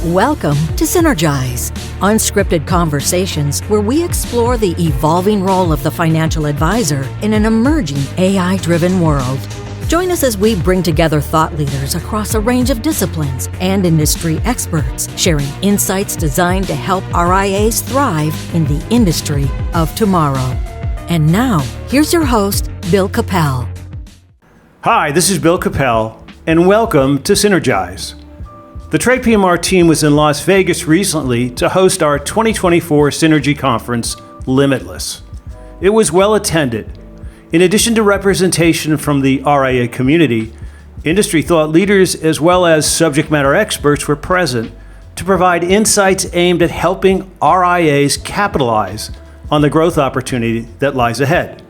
Welcome to Synergize, unscripted conversations where we explore the evolving role of the financial advisor in an emerging AI-driven world. Join us as we bring together thought leaders across a range of disciplines and industry experts, sharing insights designed to help RIAs thrive in the industry of tomorrow. And now, here's your host, Bill Capel. Hi, this is Bill Capel, and welcome to Synergize. The TradePMR team was in Las Vegas recently to host our 2024 Synergy Conference, Limitless. It was well attended. In addition to representation from the RIA community, industry thought leaders as well as subject matter experts were present to provide insights aimed at helping RIAs capitalize on the growth opportunity that lies ahead.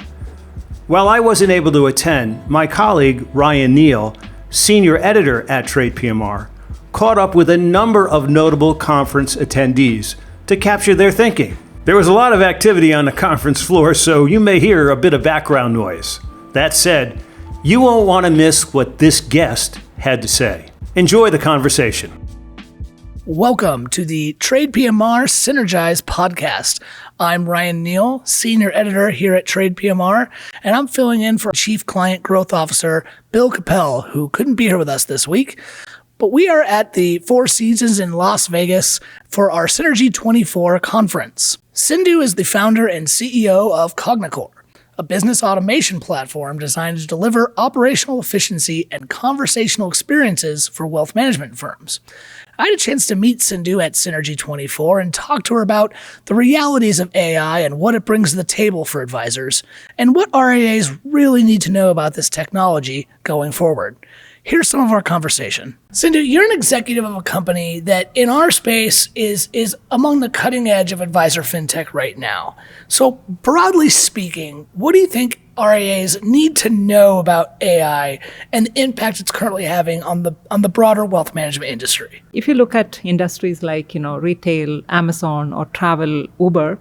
While I wasn't able to attend, my colleague Ryan Neal, senior editor at TradePMR, caught up with a number of notable conference attendees to capture their thinking. There was a lot of activity on the conference floor, so you may hear a bit of background noise. That said, you won't want to miss what this guest had to say. Enjoy the conversation. Welcome to the TradePMR Synergize podcast. I'm Ryan Neal, senior editor here at TradePMR, and I'm filling in for Chief Client Growth Officer Bill Capel, who couldn't be here with us this week. But we are at the Four Seasons in Las Vegas for our Synergy 24 conference. Sindhu is the founder and CEO of CogniCor, a business automation platform designed to deliver operational efficiency and conversational experiences for wealth management firms. I had a chance to meet Sindhu at Synergy 24 and talk to her about the realities of AI and what it brings to the table for advisors, and what RIAs really need to know about this technology going forward. Here's some of our conversation. Sindhu, you're an executive of a company that in our space is among the cutting edge of advisor fintech right now. So broadly speaking, what do you think RIAs need to know about AI and the impact it's currently having on the broader wealth management industry? If you look at industries like retail, Amazon, or travel, Uber,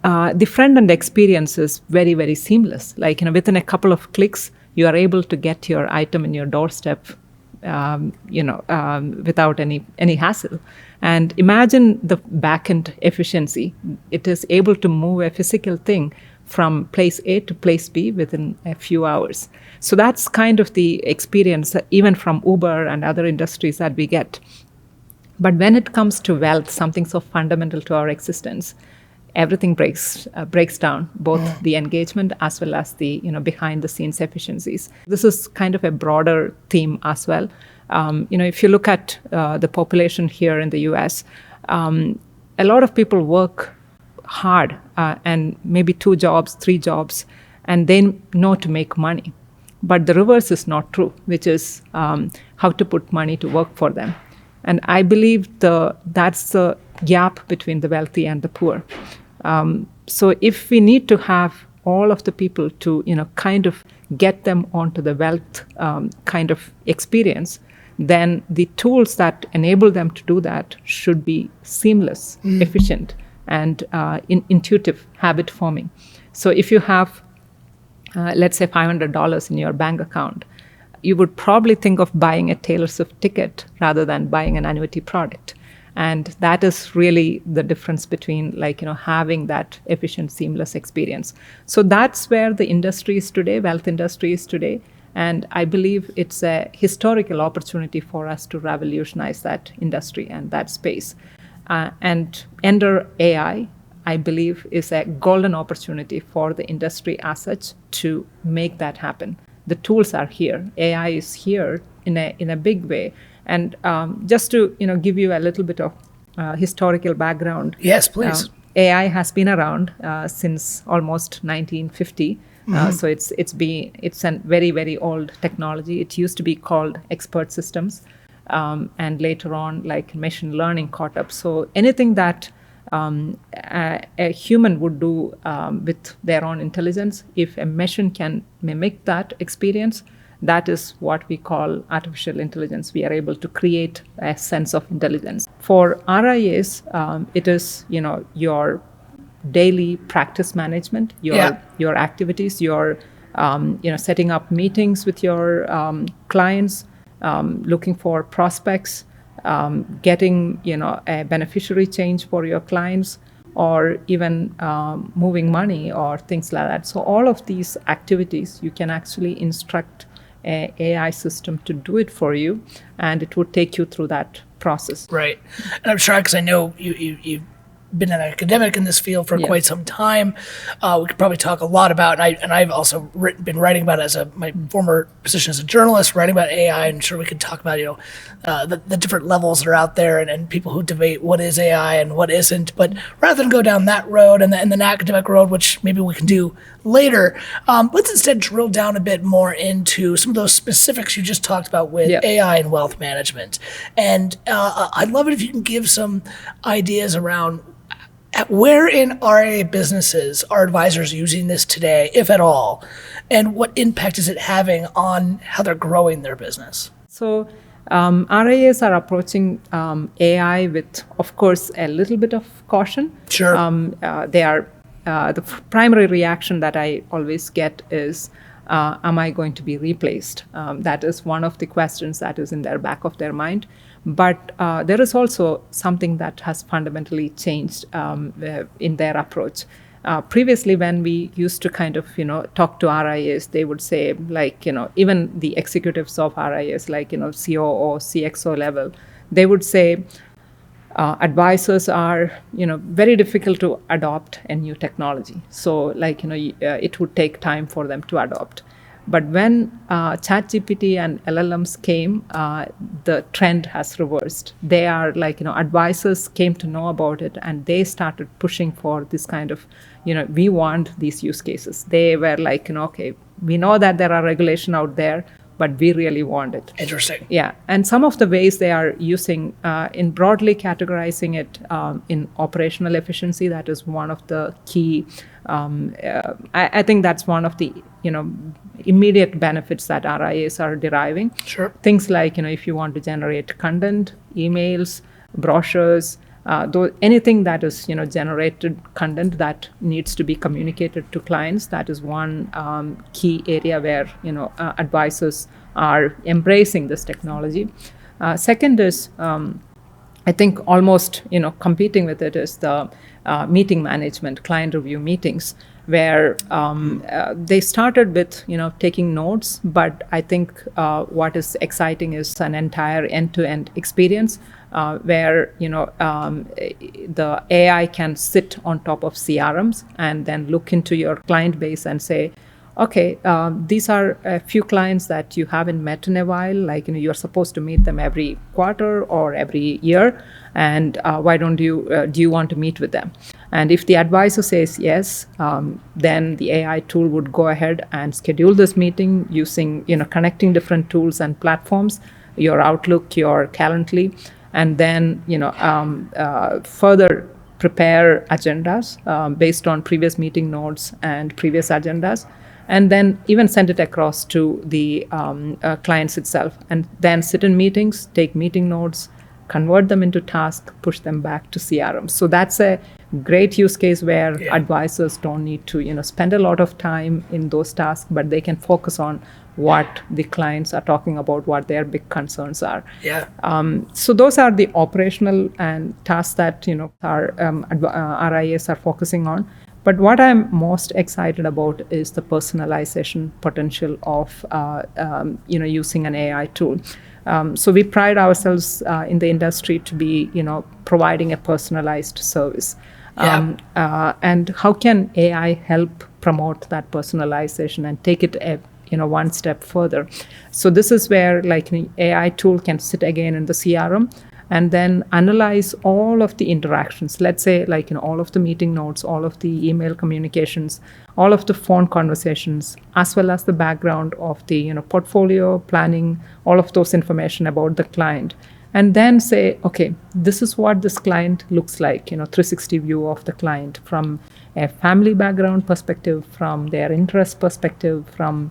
the front-end experience is very, very seamless. Within a couple of clicks, you are able to get your item in your doorstep, without any hassle. And imagine the back-end efficiency. It is able to move a physical thing from place A to place B within a few hours. So that's kind of the experience, even from Uber and other industries that we get. But when it comes to wealth, something so fundamental to our existence, everything breaks down, both the engagement as well as the behind the scenes efficiencies. This is kind of a broader theme as well. If you look at the population here in the US, a lot of people work hard and maybe 2 jobs, 3 jobs, and they know to make money. But the reverse is not true, which is how to put money to work for them. And I believe that's the gap between the wealthy and the poor. So if we need to have all of the people to, kind of get them onto the wealth kind of experience, then the tools that enable them to do that should be seamless, efficient, and intuitive, habit forming. So if you have, let's say, $500 in your bank account, you would probably think of buying a Taylor Swift ticket rather than buying an annuity product. And that is really the difference between having that efficient, seamless experience. So that's where the industry is today, wealth industry is today. And I believe it's a historical opportunity for us to revolutionize that industry and that space. And enter AI, I believe, is a golden opportunity for the industry as such to make that happen. The tools are here. AI is here in a big way. And just to give you a little bit of historical background. Yes, please. AI has been around since almost 1950. So it's a very, very old technology. It used to be called expert systems, and later on, machine learning caught up. So anything that a human would do with their own intelligence, if a machine can mimic that experience, that is what we call artificial intelligence. We are able to create a sense of intelligence. For RIAs, it is your daily practice management, your activities, your setting up meetings with your clients, looking for prospects, getting, a beneficiary change for your clients, or even moving money or things like that. So all of these activities, you can actually instruct an AI system to do it for you, and it would take you through that process. Right. And I'm sure, because I know you've been an academic in this field for quite some time. We could probably talk a lot about, and I've also been writing about it as my former position as a journalist, writing about AI. And sure, we could talk about the different levels that are out there, and people who debate what is AI and what isn't. But rather than go down that road and the academic road, which maybe we can do later, let's instead drill down a bit more into some of those specifics you just talked about with AI and wealth management. And I'd love it if you can give some ideas around where in RIA businesses are advisors using this today, if at all, and what impact is it having on how they're growing their business? So RIAs are approaching AI with, of course, a little bit of caution. Sure. They are the primary reaction that I always get is, am I going to be replaced? That is one of the questions that is in their back of their mind. But there is also something that has fundamentally changed in their approach. Previously, when we used to kind of, talk to RIAs, they would say, like, even the executives of RIAs, like, COO, CXO level, they would say, advisors are, very difficult to adopt a new technology. So, like, it would take time for them to adopt. But when ChatGPT and LLMs came, the trend has reversed. They are like, advisors came to know about it, and they started pushing for this kind of, we want these use cases. They were like, okay, we know that there are regulation out there, but we really want it. Interesting. Yeah. And some of the ways they are using, in broadly categorizing it in operational efficiency, that is one of the key, I think that's one of the, immediate benefits that RIAs are deriving. Sure. Things like, if you want to generate content, emails, brochures, anything that is, generated content that needs to be communicated to clients, that is one key area where, advisors are embracing this technology. Second is, I think almost, competing with it is the meeting management, client review meetings, where they started with, taking notes, but I think what is exciting is an entire end-to-end experience where, the AI can sit on top of CRMs and then look into your client base and say, okay, these are a few clients that you haven't met in a while, like, you're supposed to meet them every quarter or every year, and why don't you, do you want to meet with them? And if the advisor says yes, then the AI tool would go ahead and schedule this meeting using, connecting different tools and platforms, your Outlook, your Calendly, and then, further prepare agendas based on previous meeting notes and previous agendas, and then even send it across to the clients itself, and then sit in meetings, take meeting notes, convert them into tasks, push them back to CRM. So that's a great use case where advisors don't need to, spend a lot of time in those tasks, but they can focus on what the clients are talking about, what their big concerns are. Yeah. So those are the operational and tasks that, our RIAs are focusing on. But what I'm most excited about is the personalization potential of, using an AI tool. So we pride ourselves in the industry to be, providing a personalized service. And how can AI help promote that personalization and take it one step further? So this is where, like, an AI tool can sit again in the CRM and then analyze all of the interactions. Let's say, like, all of the meeting notes, all of the email communications, all of the phone conversations, as well as the background of the, portfolio planning, all of those information about the client. And then say, okay, this is what this client looks like, 360 view of the client from a family background perspective, from their interest perspective, from,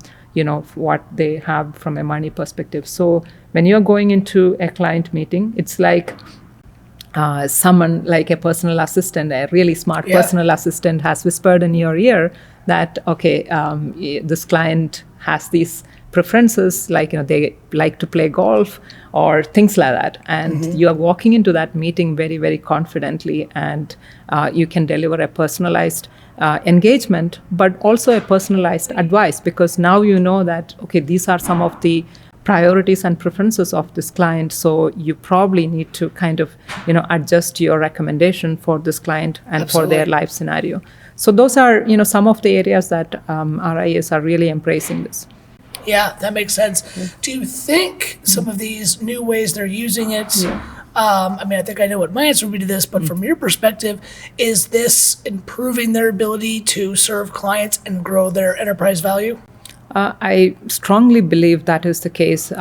what they have from a money perspective. So when you're going into a client meeting, it's like someone, like a personal assistant, a really smart personal assistant has whispered in your ear that, okay, this client has these preferences, like they like to play golf or things like that, and you are walking into that meeting very, very confidently, and you can deliver a personalized engagement, but also a personalized advice, because now you know that, okay, these are some of the priorities and preferences of this client, so you probably need to kind of adjust your recommendation for this client and Absolutely. for their life scenario. So those are some of the areas that RIAs are really embracing this. Yeah, that makes sense. Do you think some of these new ways they're using it, I think I know what my answer would be to this, but from your perspective, is this improving their ability to serve clients and grow their enterprise value? I strongly believe that is the case.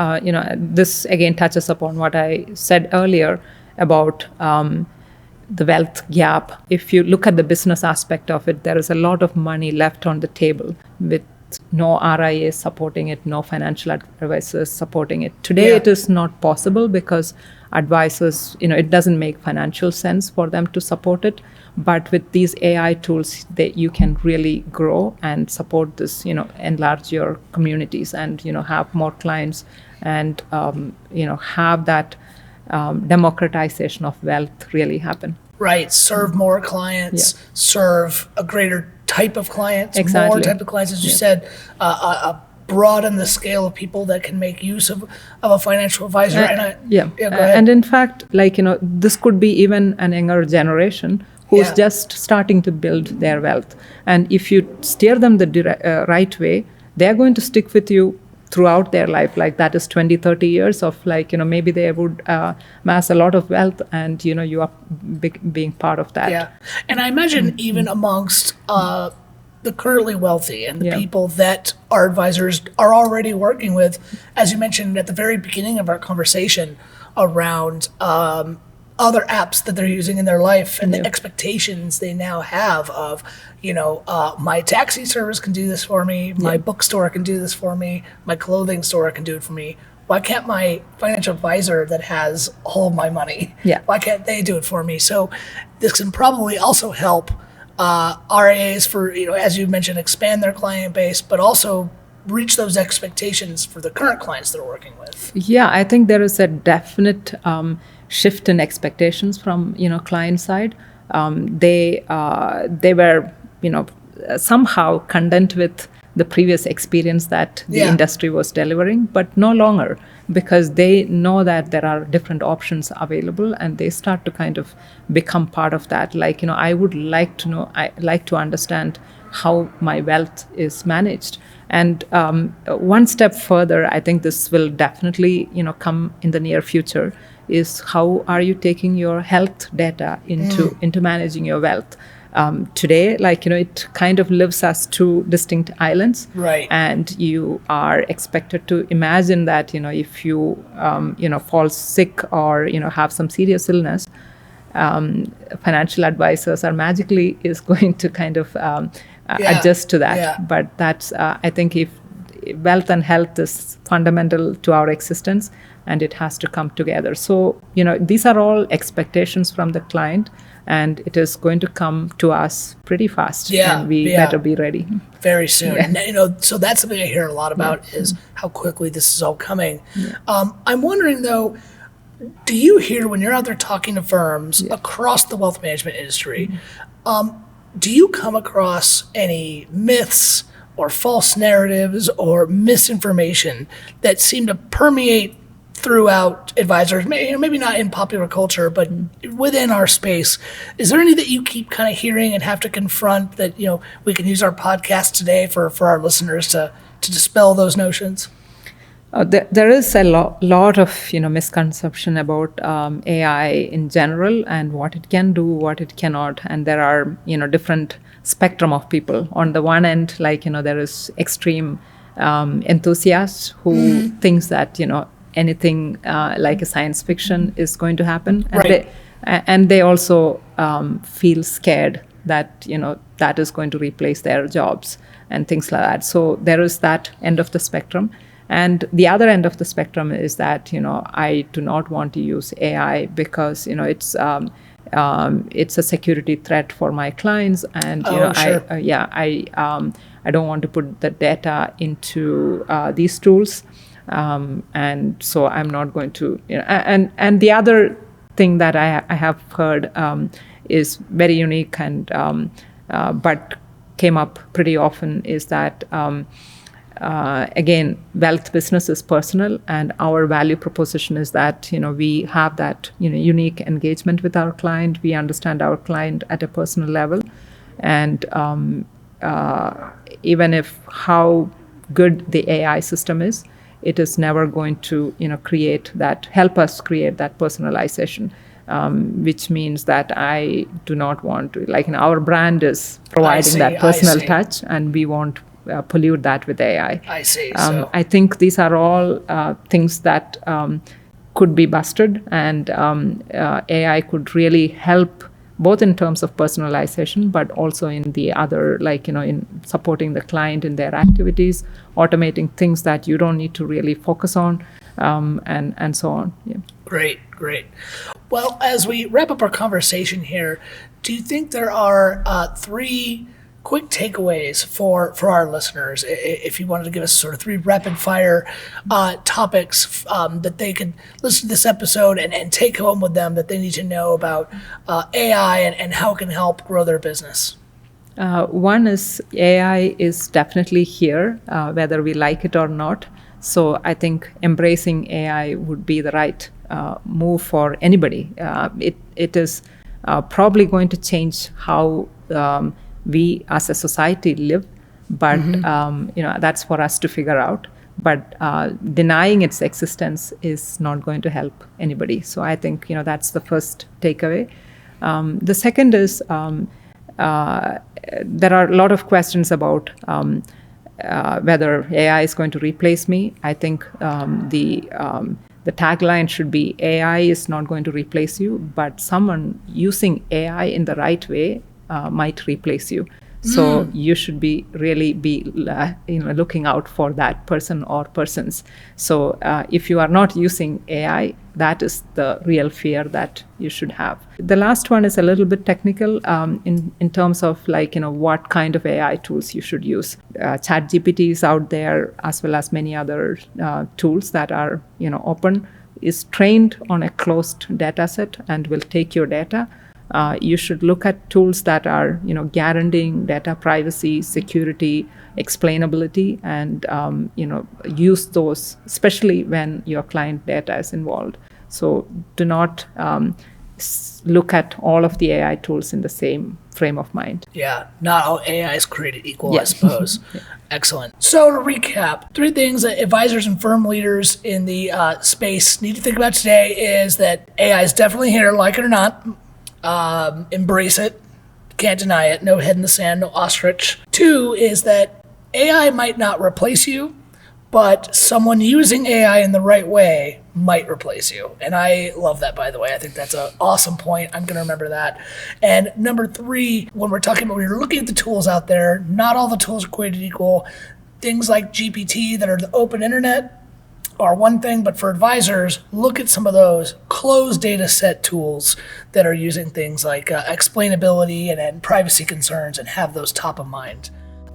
This again touches upon what I said earlier about the wealth gap. If you look at the business aspect of it, there is a lot of money left on the table with no RIAs supporting it, no financial advisors supporting it. Today, it is not possible because advisors, it doesn't make financial sense for them to support it. But with these AI tools, you can really grow and support this, enlarge your communities and, have more clients and, have that democratization of wealth really happen. Right. Serve more clients, serve a greater type of clients, Exactly. more type of clients, as you said, broaden the scale of people that can make use of a financial advisor. Go ahead. And in fact, this could be even an younger generation who's just starting to build their wealth. And if you steer them the right way, they're going to stick with you throughout their life. Like that is 20, 30 years of maybe they would amass a lot of wealth and, you are being part of that. Yeah. And I imagine even amongst the currently wealthy and the people that our advisors are already working with, as you mentioned at the very beginning of our conversation around other apps that they're using in their life and the expectations they now have of, my taxi service can do this for me, my bookstore can do this for me, my clothing store can do it for me. Why can't my financial advisor that has all of my money, why can't they do it for me? So this can probably also help RIAs for, as you mentioned, expand their client base, but also reach those expectations for the current clients they're working with. Yeah, I think there is a definite shift in expectations from client side. They were somehow content with the previous experience that the industry was delivering, but no longer, because they know that there are different options available and they start to kind of become part of that. I would like to know, I like to understand how my wealth is managed. And one step further, I think this will definitely come in the near future, is how are you taking your health data into managing your wealth? Today, it kind of lives as two distinct islands. Right. And you are expected to imagine that, if you, fall sick or, have some serious illness, financial advisors are magically is going to kind of adjust to that. Yeah. But that's, I think if wealth and health is fundamental to our existence and it has to come together. So, these are all expectations from the client and it is going to come to us pretty fast. And we better be ready. Very soon. And, so that's something I hear a lot about is how quickly this is all coming. I'm wondering though, do you hear when you're out there talking to firms across the wealth management industry, do you come across any myths or false narratives or misinformation that seem to permeate throughout advisors, maybe not in popular culture, but within our space? Is there any that you keep kind of hearing and have to confront that, we can use our podcast today for our listeners to dispel those notions? There is a lot of misconception about AI in general and what it can do, what it cannot, and there are different spectrum of people. On the one end, there is extreme enthusiasts who thinks that anything like a science fiction is going to happen, and they also feel scared that that is going to replace their jobs and things like that. So there is that end of the spectrum. And the other end of the spectrum is that, I do not want to use AI because, it's a security threat for my clients. And, I don't want to put the data into these tools. And so I'm not going to, and the other thing that I have heard is very unique and but came up pretty often is that again, wealth business is personal, and our value proposition is that we have that unique engagement with our client. We understand our client at a personal level, and even if how good the AI system is, it is never going to help us create that personalization. Which means that I do not want to, our brand is providing that personal touch, and we won't pollute that with AI. I see. I think these are all things that could be busted, and AI could really help both in terms of personalization, but also in the other, in supporting the client in their activities, automating things that you don't need to really focus on, and so on. Yeah. Great. Well, as we wrap up our conversation here, do you think there are 3 quick takeaways for our listeners? If you wanted to give us sort of 3 rapid fire topics that they could listen to this episode and take home with them that they need to know about AI and how it can help grow their business. One is AI is definitely here, whether we like it or not. So I think embracing AI would be the right move for anybody. It is probably going to change how we as a society live, but that's for us to figure out. But denying its existence is not going to help anybody. So I think that's the first takeaway. The second is there are a lot of questions about whether AI is going to replace me. I think the tagline should be AI is not going to replace you, but someone using AI in the right way might replace you. So you should be looking out for that person or persons. So if you are not using AI, that is the real fear that you should have. The last one is a little bit technical in terms of what kind of AI tools you should use. ChatGPT is out there, as well as many other tools that are open, is trained on a closed data set and will take your data. You should look at tools that are, guaranteeing data privacy, security, explainability, and, use those, especially when your client data is involved. So do not look at all of the AI tools in the same frame of mind. Yeah, not all AI is created equal, I suppose. Yeah. Excellent. So to recap, 3 things that advisors and firm leaders in the space need to think about today is that AI is definitely here, like it or not. Embrace it. Can't deny it. No head in the sand, no ostrich. 2 is that AI might not replace you, but someone using AI in the right way might replace you. And I love that, by the way. I think that's an awesome point. I'm going to remember that. And number 3, when we're looking at the tools out there, not all the tools are created equal. Things like GPT that are the open internet are one thing, but for advisors, look at some of those closed data set tools that are using things like explainability and privacy concerns, and have those top of mind.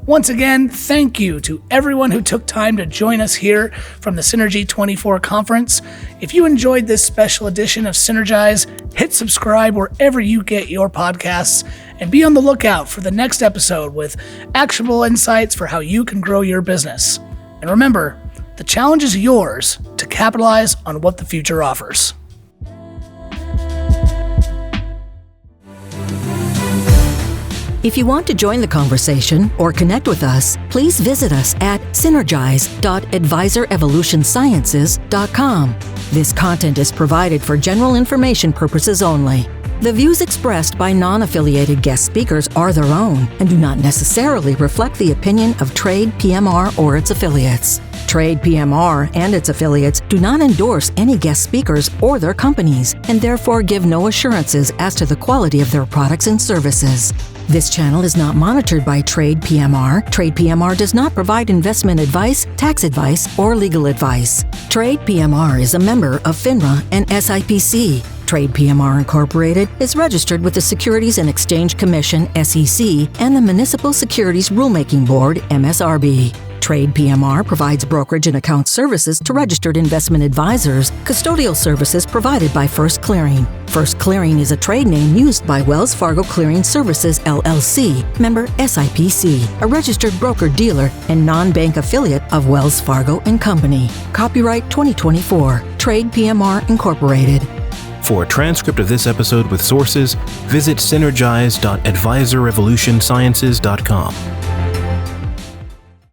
Once again, thank you to everyone who took time to join us here from the Synergy 24 conference. If you enjoyed this special edition of Synergize, hit subscribe wherever you get your podcasts, and be on the lookout for the next episode with actionable insights for how you can grow your business. And remember, the challenge is yours to capitalize on what the future offers. If you want to join the conversation or connect with us, please visit us at synergize.advisorevolutionsciences.com. This content is provided for general information purposes only. The views expressed by non-affiliated guest speakers are their own and do not necessarily reflect the opinion of TradePMR or its affiliates. TradePMR and its affiliates do not endorse any guest speakers or their companies, and therefore give no assurances as to the quality of their products and services. This channel is not monitored by TradePMR. TradePMR does not provide investment advice, tax advice, or legal advice. TradePMR is a member of FINRA and SIPC. TradePMR Incorporated is registered with the Securities and Exchange Commission, SEC, and the Municipal Securities Rulemaking Board, MSRB. TradePMR provides brokerage and account services to registered investment advisors, custodial services provided by First Clearing. First Clearing is a trade name used by Wells Fargo Clearing Services, LLC, member SIPC, a registered broker-dealer and non-bank affiliate of Wells Fargo & Company. Copyright 2024, TradePMR Incorporated. For a transcript of this episode with sources, visit synergize.advisorrevolutionsciences.com.